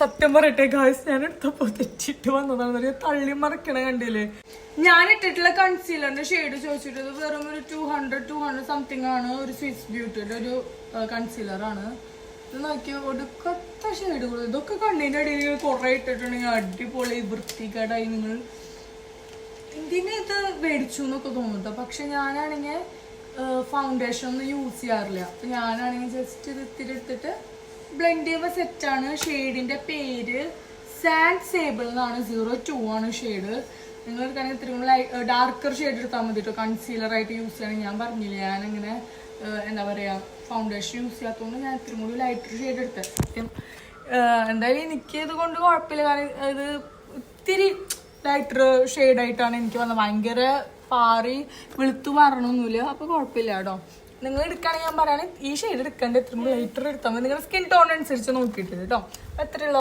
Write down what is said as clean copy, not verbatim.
സത്യം പറയട്ടെ ഗായ്സ്, ഞാൻ എടുത്തപ്പോ തെറ്റിട്ട് വന്നതാണ്. തള്ളി മറക്കണ കണ്ടില്ലേ? ഞാൻ ഇട്ടിട്ടുള്ള കൺസീലറിന്റെ ഷെയ്ഡ് ചോദിച്ചിട്ട് വെറും ഒരു 200 സംതിങ് ആണ്. ഒരു സ്വിസ് ബ്യൂട്ടിയുടെ ഒരു കൺസീലർ ആണ്. ഇത് നോക്കിയോ, ഒടുക്കത്തെ ഷെയ്ഡുകൾ. ഇതൊക്കെ കണ്ണിന്റെ അടിയിൽ കുറെ ഇട്ടിട്ടുണ്ടെങ്കിൽ അടിപൊളി വൃത്തികേടായി. നിങ്ങൾ എന്തിനാ ഇത് മേടിച്ചു എന്നൊക്കെ തോന്നുട്ടോ. പക്ഷെ ഞാനാണെങ്കിൽ ഫൗണ്ടേഷൻ ഒന്നും യൂസ് ചെയ്യാറില്ല. അപ്പൊ ഞാനാണെങ്കിൽ ജസ്റ്റ് ഇത് ഇത്തിരി എടുത്തിട്ട് ബ്ലെൻഡ് ചെയ്യുമ്പോൾ സെറ്റാണ്. ഷെയ്ഡിന്റെ പേര് സാൻഡ് സേബിൾ എന്നാണ്. 02 ആണ് ഷെയ്ഡ്. നിങ്ങൾ എടുക്കുകയാണെങ്കിൽ ഇത്തിരി ഡാർക്കർ ഷെയ്ഡ് എടുത്താൽ മതി കേട്ടോ. കൺസീലർ ആയിട്ട് യൂസ് ചെയ്യണമെങ്കിൽ ഞാൻ പറഞ്ഞില്ല, ഞാനിങ്ങനെ എന്താ പറയാ ഫൗണ്ടേഷൻ യൂസ് ചെയ്യാത്തതുകൊണ്ട് ഞാൻ ഇത്തിരി കൂടി ലൈറ്റർ ഷെയ്ഡ് എടുത്തത്. എന്തായാലും എനിക്ക് ഇത് കൊണ്ട് കുഴപ്പമില്ല. കാരണം ഇത് ഇത്തിരി ലൈറ്റർ ഷെയ്ഡായിട്ടാണ് എനിക്ക് വന്നത്. ഭയങ്കര പാറി വെളുത്തു മാറണമൊന്നുമില്ല. അപ്പോൾ കുഴപ്പമില്ല കേട്ടോ. നിങ്ങൾ എടുക്കുകയാണെങ്കിൽ ഞാൻ പറയുകയാണെങ്കിൽ ഈ ഷെയ്ഡ് എടുക്കേണ്ട ഇത്ര ലൈറ്റർ എടുത്താൽ മതി. നിങ്ങളുടെ സ്കിൻ ടോൺ അനുസരിച്ച് നോക്കിയിട്ട് കേട്ടോ. എത്രയുള്ള